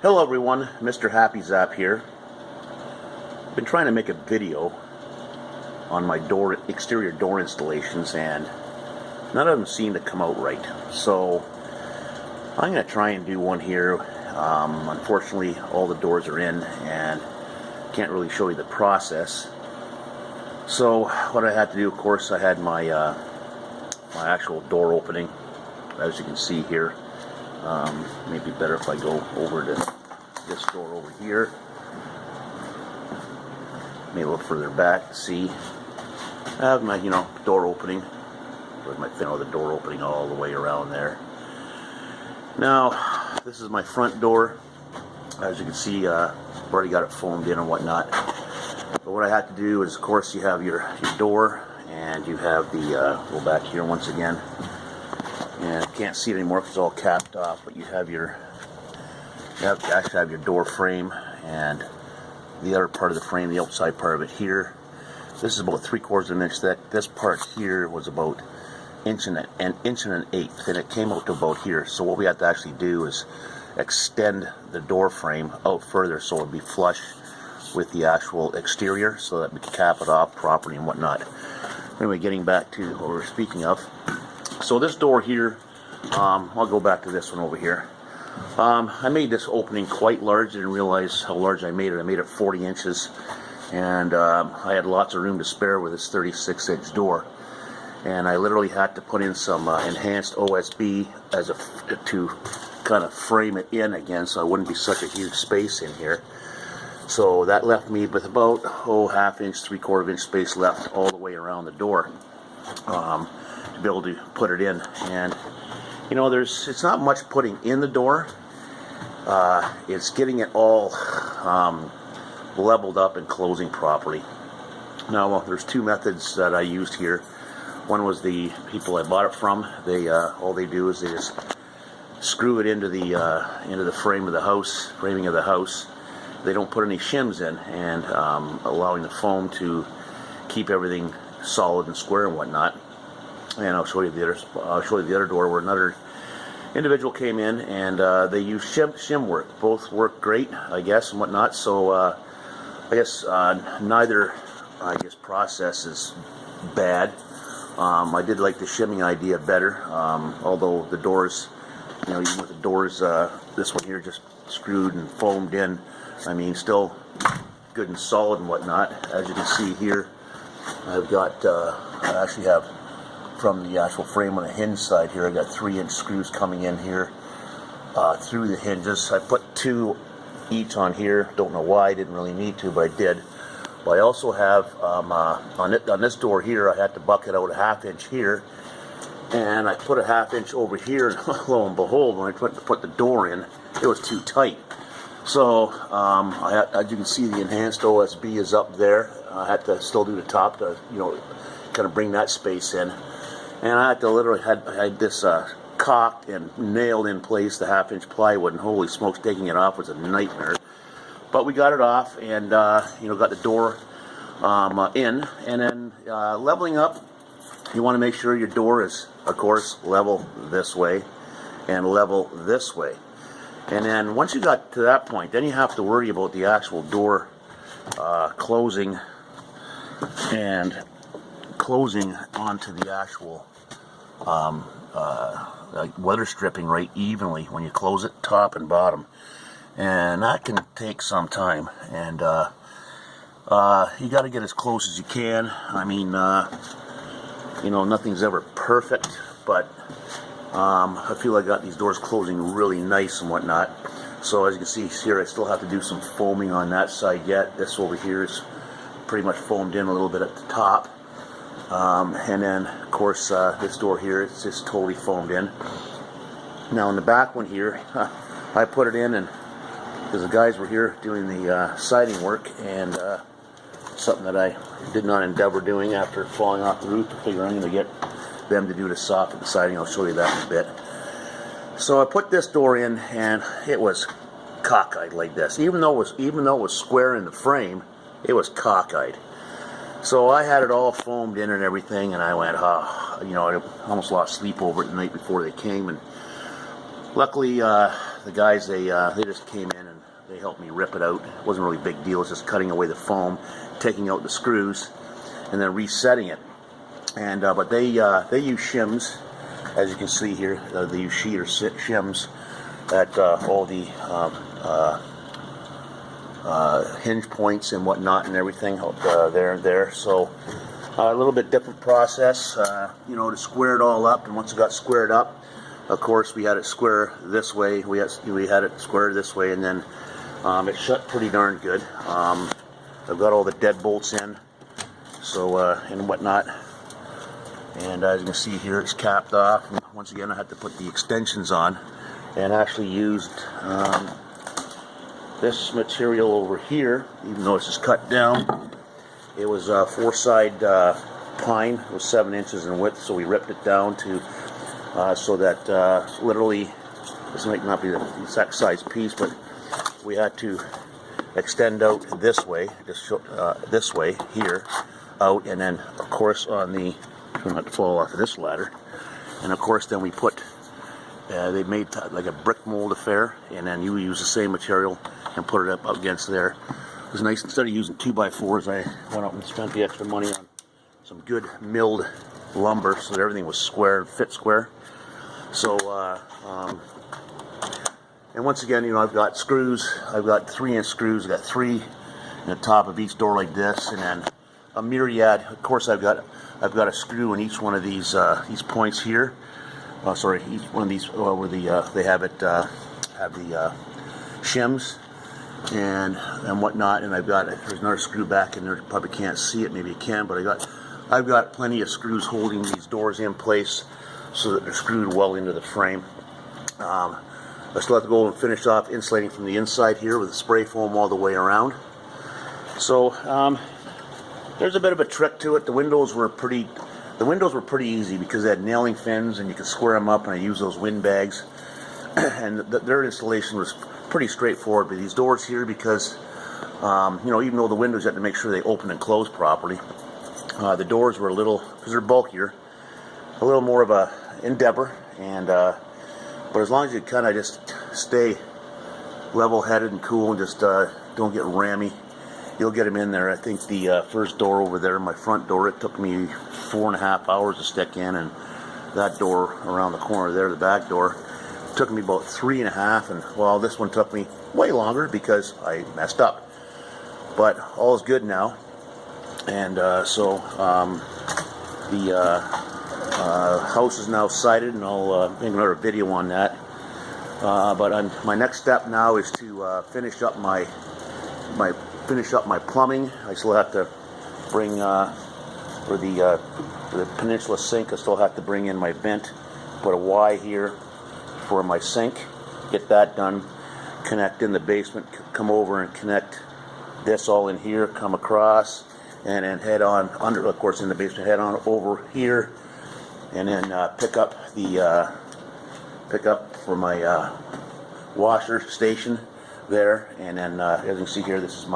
Hello everyone, Mr. Happy Zap here. I've been trying to make a video on my exterior door installations and none of them seem to come out right. So I'm going to try and do one here. Unfortunately, all the doors are in and can't really show you the process. So what I had to do, of course, I had my my actual door opening, as you can see here. Maybe better if I go over to this door over here. Maybe a little further back to see. I have my, door opening. With my the door opening all the way around there. Now, this is my front door. As you can see, I've already got it foamed in and whatnot. But what I had to do is, of course, you have your door, and you have the, go back here once again. And I can't see it anymore because it's all capped off, but you have your, actually have your door frame and the other part of the frame, the outside part of it here. This is about 3/4 of an inch thick. This part here was about an inch and an eighth, and it came out to about here. So what we have to actually do is extend the door frame out further so it'll be flush with the actual exterior, so that we can cap it off properly and whatnot. Anyway, getting back to what we were speaking of. So this door here, I'll go back to this one over here. I made this opening quite large. Didn't realize how large I made it. I made it 40 inches, and I had lots of room to spare with this 36-inch door. And I literally had to put in some enhanced OSB to kind of frame it in again, so it wouldn't be such a huge space in here. So that left me with about ½ inch, 3/4 inch space left all the way around the door. To be able to put it in. And it's not much putting in the door, it's getting it all leveled up and closing properly. Now there's two methods that I used here. One was the people I bought it from. They all they do is they just screw it into the frame of the house, framing of the house. They don't put any shims in, and allowing the foam to keep everything solid and square and whatnot. And I'll show you the other door where another individual came in, and they used shim work. Both work great, I guess, and whatnot. So I guess neither process is bad. I did like the shimming idea better, although the doors, even with the doors, this one here just screwed and foamed in. I mean, still good and solid and whatnot. As you can see here, I've got, I actually have, from the actual frame on the hinge side here, I got 3-inch screws coming in here through the hinges. I put 2 each on here. Don't know why, I didn't really need to, but I did. But I also have, on this door here, I had to bucket out a ½ inch here, and I put a ½ inch over here, and lo and behold, when I put the door in, it was too tight. So, as you can see, the enhanced OSB is up there. I had to still do the top to, kind of bring that space in. And I had to literally had this caulked and nailed in place, the ½ inch plywood, and holy smokes, taking it off was a nightmare. But we got it off, and got the door in, and then leveling up. You want to make sure your door is, of course, level this way and level this way. And then once you got to that point, then you have to worry about the actual door closing and closing onto the actual weather stripping right evenly when you close it top and bottom. And that can take some time, and you got to get as close as you can. I mean, nothing's ever perfect, but I feel I got these doors closing really nice and whatnot. So as you can see here, I still have to do some foaming on that side yet. This over here is pretty much foamed in a little bit at the top. And then, of course, this door here, it's just totally foamed in. Now, in the back one here, I put it in, and because the guys were here doing the siding work, and something that I did not endeavor doing after falling off the roof, to figure I'm going to get them to do to soften the siding. I'll show you that in a bit. So I put this door in, and it was cockeyed like this. Even though it was square in the frame, it was cockeyed. So I had it all foamed in and everything, and I went, I almost lost sleep over it the night before they came, and Luckily, the guys, they just came in and they helped me rip it out. It wasn't really a big deal. It's just cutting away the foam, taking out the screws, and then resetting it. And but they use shims, as you can see here. They use sheet or shims at all the hinge points and whatnot and everything out there and there. So a little bit different process, you know, to square it all up. And once it got squared up, of course, we had it square this way. We had it square this way, and then it shut pretty darn good. I've got all the deadbolts in, so and whatnot. And as you can see here, it's capped off. And once again, I had to put the extensions on, and actually used this material over here. Even though it's just cut down, it was four-side pine. It was 7 inches in width, so we ripped it down to so that literally, this might not be the exact size piece, but we had to extend out this way, just this way here, out, and then of course on the, not to fall off of this ladder, and of course then we put, they made like a brick mold affair, and then you use the same material and put it up against there. It was nice. Instead of using 2x4s, I went out and spent the extra money on some good milled lumber so that everything was square and fit square. So and once again, you know, I've got screws. I've got 3-inch screws. I've got 3 in the top of each door like this, and then a myriad. Of course, I've got a screw in each one of these points here. Sorry, each one of these where they have the shims and whatnot. And there's another screw back in there. You probably can't see it. Maybe you can, but I've got plenty of screws holding these doors in place so that they're screwed well into the frame. I still have to go and finish off insulating from the inside here with the spray foam all the way around. So there's a bit of a trick to it. The windows were pretty easy because they had nailing fins and you could square them up, and I used those wind bags. And their installation was pretty straightforward. But these doors here, because you know, even though the windows, you have to make sure they open and close properly. The doors were a little, because they're bulkier, a little more of a endeavor, and but as long as you kind of just stay level-headed and cool and just don't get rammy, you'll get them in there. I think the first door over there, my front door, it took me 4.5 hours to stick in, and that door around the corner there, the back door, took me about 3.5, and well, this one took me way longer because I messed up. But all is good now. And so the house is now sited, and I'll make another video on that. But my next step now is to finish up my plumbing. I still have to bring for the peninsula sink. I still have to bring in my vent, put a Y here for my sink, get that done, connect in the basement, come over and connect this all in here, come across, and then head on under, of course, in the basement, head on over here, and then pick up for my washer station there. And then as you can see here, this is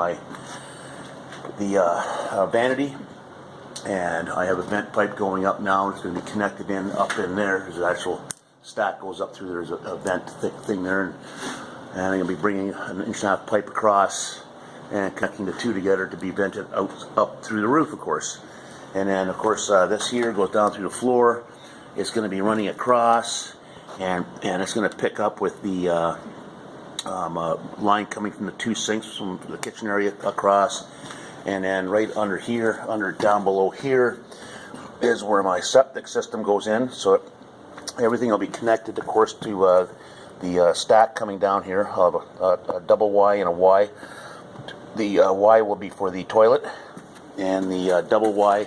the vanity, and I have a vent pipe going up now. It's going to be connected in up in there. There's an actual stack goes up through. There's a vent thick thing there, and I'm going to be bringing an 1.5-inch pipe across and connecting the two together to be vented out up through the roof, of course. And then, of course, this here goes down through the floor. It's going to be running across, and it's going to pick up with the line coming from the 2 sinks from the kitchen area across. And then right under here, down below here, is where my septic system goes in. So everything will be connected, of course, to the stack coming down here of a double Y and a Y. The Y will be for the toilet, and the double Y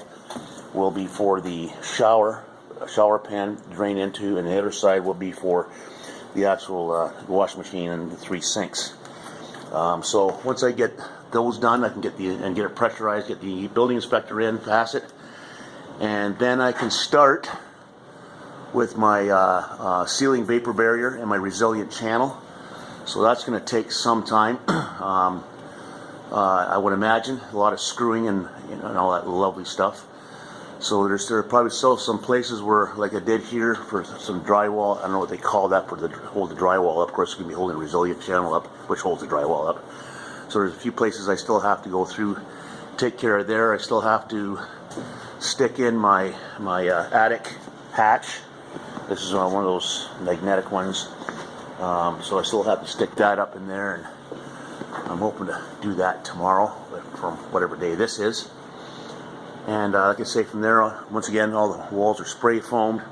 will be for the shower pan drain into, and the other side will be for the actual washing machine and the 3 sinks. So once I get those done, I can get it pressurized, get the building inspector in, pass it, and then I can start with my sealing vapor barrier and my resilient channel. So that's going to take some time. I would imagine a lot of screwing and all that lovely stuff. So there are probably still some places where, like I did here, for some drywall. I don't know what they call that, for the hold the drywall up. Of course, it's going to be holding a resilient channel up, which holds the drywall up. So there's a few places I still have to go through, take care of there. I still have to stick in my attic hatch. This is one of those magnetic ones. So I still have to stick that up in there, and I'm hoping to do that tomorrow, from whatever day this is. And like I say, from there, once again, all the walls are spray foamed.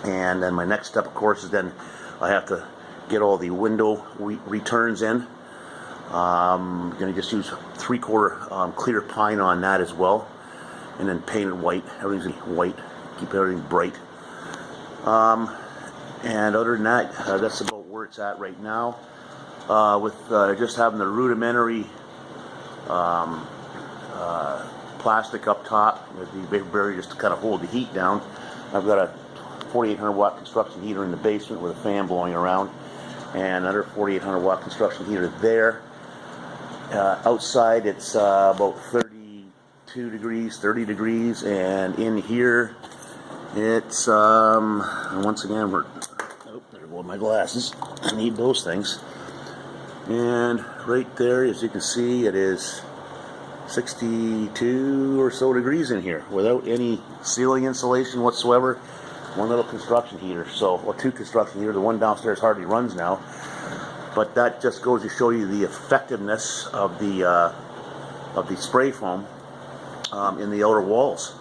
And then my next step, of course, is then I have to get all the window returns in. I'm going to just use 3/4 clear pine on that as well. And then paint it white. Everything's white. Keep everything bright. And other than that, that's about where it's at right now. With just having the rudimentary plastic up top with the vapor barrier just to kind of hold the heat down. I've got a 4800 watt construction heater in the basement with a fan blowing around, and another 4800 watt construction heater there. Outside it's about 32 degrees, 30 degrees, and in here it's once again there go my glasses. I need those things. And right there, as you can see, it is 62 or so degrees in here without any ceiling insulation whatsoever. One little construction heater, well, two construction heaters. The one downstairs hardly runs now, but that just goes to show you the effectiveness of the spray foam in the outer walls,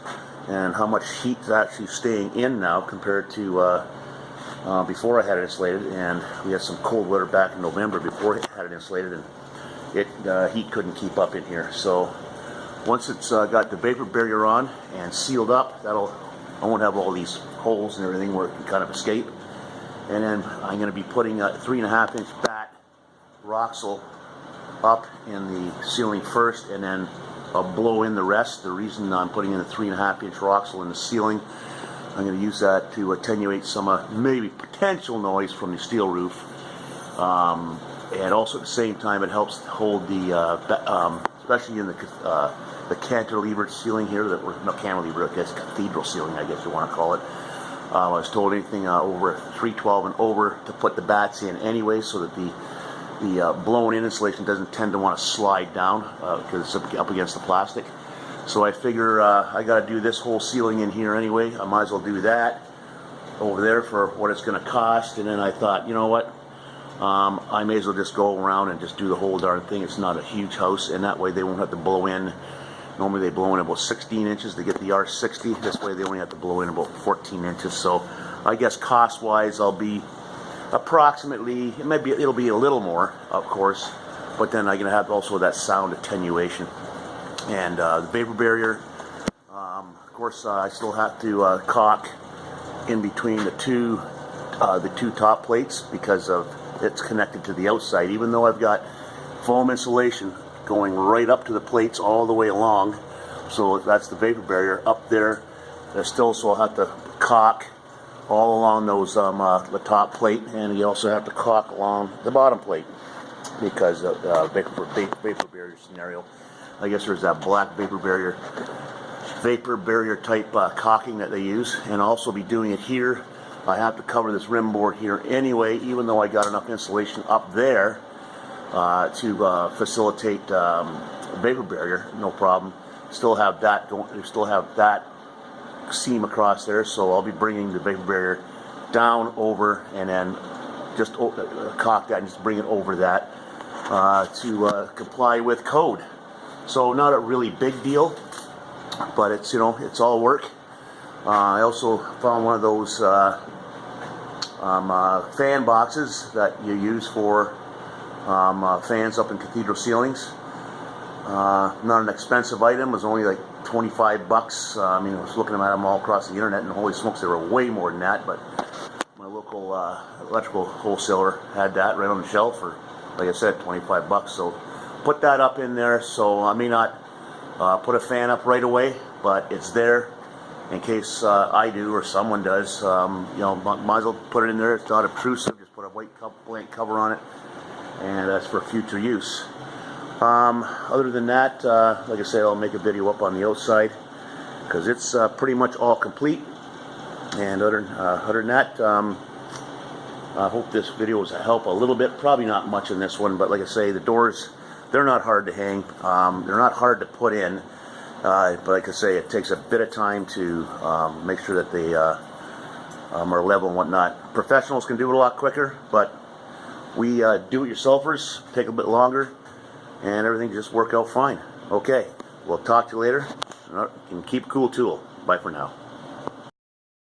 and how much heat is actually staying in now compared to before I had it insulated. And we had some cold weather back in November before I had it insulated, and heat couldn't keep up in here. So once it's got the vapor barrier on and sealed up, I won't have all these holes and everything where it can kind of escape. And then I'm going to be putting a 3.5 inch batt Roxel up in the ceiling first, and then I'll blow in the rest. The reason I'm putting in a 3.5 inch Roxel in the ceiling, I'm going to use that to attenuate some maybe potential noise from the steel roof. And also at the same time, it helps hold the, especially in the cantilever ceiling here, no cantilever, I guess cathedral ceiling, I guess you want to call it. I was told anything over 312 and over to put the bats in anyway, so that the blown in insulation doesn't tend to want to slide down because it's up against the plastic. So I figure I got to do this whole ceiling in here anyway. I might as well do that over there for what it's going to cost. And then I thought, you know what? I may as well just go around and just do the whole darn thing. It's not a huge house, and that way they won't have to blow in. Normally they blow in about 16 inches to get the R60. This way they only have to blow in about 14 inches. So I guess cost-wise, I'll be approximately, it'll be a little more, of course, but then I'm going to have also that sound attenuation. And the vapor barrier, of course, I still have to caulk in between the two top plates, because of it's connected to the outside. Even though I've got foam insulation going right up to the plates all the way along, so that's the vapor barrier up there. There's still, so I'll have to caulk all along those the top plate, and you also have to caulk along the bottom plate, because of vapor barrier scenario. I guess there's that black vapor barrier type caulking that they use, and I'll also be doing it here. I have to cover this rim board here anyway, even though I got enough insulation up there to facilitate vapor barrier, no problem. Still have that going. Still have that seam across there, so I'll be bringing the vapor barrier down over, and then just caulk that and just bring it over that to comply with code. So not a really big deal, but it's, it's all work. I also found one of those fan boxes that you use for fans up in cathedral ceilings. Not an expensive item. It was only like 25 bucks. I mean, I was looking at them all across the internet, and holy smokes, they were way more than that. But my local electrical wholesaler had that right on the shelf for, like I said, 25 bucks. So put that up in there. So I may not put a fan up right away, but it's there in case I do or someone does. Might as well put it in there. It's not obtrusive. Just put a white blank cover on it, and that's for future use. Other than that, like I said, I'll make a video up on the outside. because it's pretty much all complete. And other than that, I hope this video was a help a little bit. Probably not much in this one, but like I say, the doors, they're not hard to hang. They're not hard to put in, but like I say, it takes a bit of time to make sure that they are level and whatnot. Professionals can do it a lot quicker, but we do-it-yourselfers take a bit longer, and everything just work out fine. Okay, we'll talk to you later, and keep cool, tool. Bye for now.